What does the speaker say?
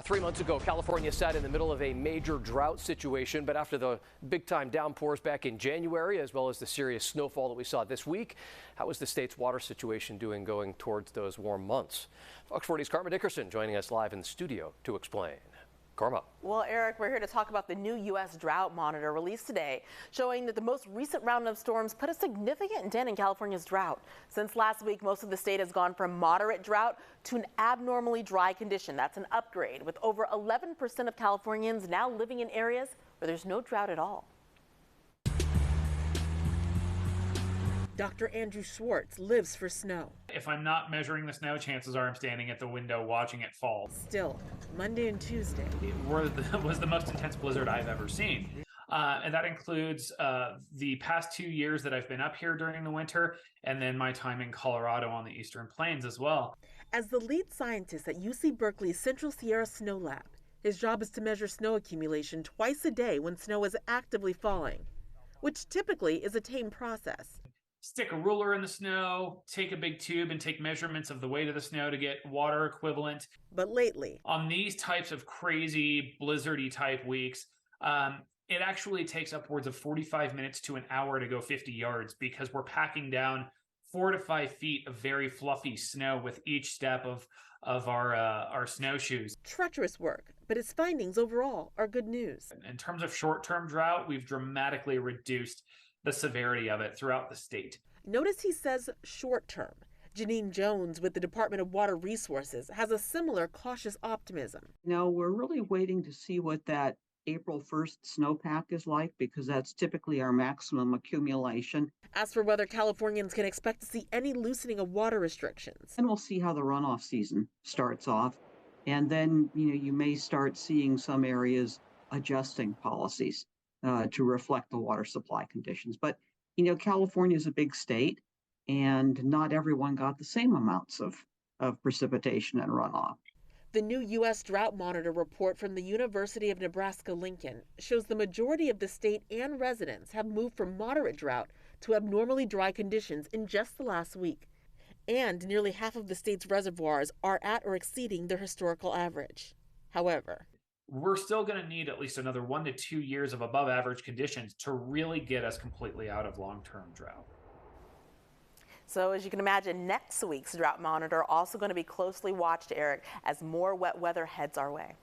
3 months ago, California sat in the middle of a major drought situation, but after the big-time downpours back in January, as well as the serious snowfall that we saw this week, how is the state's water situation doing going towards those warm months? Fox 40's Karma Dickerson joining us live in the studio to explain. Karma. Well, Eric, we're here to talk about the new U.S. Drought Monitor released today, showing that the most recent round of storms put a significant dent in California's drought. Since last week, most of the state has gone from moderate drought to an abnormally dry condition. That's an upgrade, with over 11% of Californians now living in areas where there's no drought at all. Dr. Andrew Schwartz lives for snow. If I'm not measuring the snow, chances are I'm standing at the window watching it fall. Still, Monday and Tuesday was the most intense blizzard I've ever seen. And that includes the past 2 years that I've been up here during the winter, and then my time in Colorado on the Eastern Plains as well. As the lead scientist at UC Berkeley's Central Sierra Snow Lab, his job is to measure snow accumulation twice a day when snow is actively falling, which typically is a tame process. Stick a ruler in the snow, take a big tube and take measurements of the weight of the snow to get water equivalent. But lately, on these types of crazy blizzardy type weeks, it actually takes upwards of 45 minutes to an hour to go 50 yards because we're packing down 4 to 5 feet of very fluffy snow with each step of our snowshoes. Treacherous work, but its findings overall are good news. In terms of short-term drought, we've dramatically reduced the severity of it throughout the state. Notice he says short term. Janine Jones with the Department of Water Resources has a similar cautious optimism. No, we're really waiting to see what that April 1st snowpack is like because that's typically our maximum accumulation. As for whether Californians can expect to see any loosening of water restrictions. And we'll see how the runoff season starts off. And then, you may start seeing some areas adjusting policies to reflect the water supply conditions. But, California is a big state and not everyone got the same amounts of precipitation and runoff. The new U.S. Drought Monitor report from the University of Nebraska-Lincoln shows the majority of the state and residents have moved from moderate drought to abnormally dry conditions in just the last week. And nearly half of the state's reservoirs are at or exceeding their historical average. However, we're still going to need at least another 1 to 2 years of above average conditions to really get us completely out of long-term drought. So as you can imagine, next week's Drought Monitor also going to be closely watched, Eric, as more wet weather heads our way.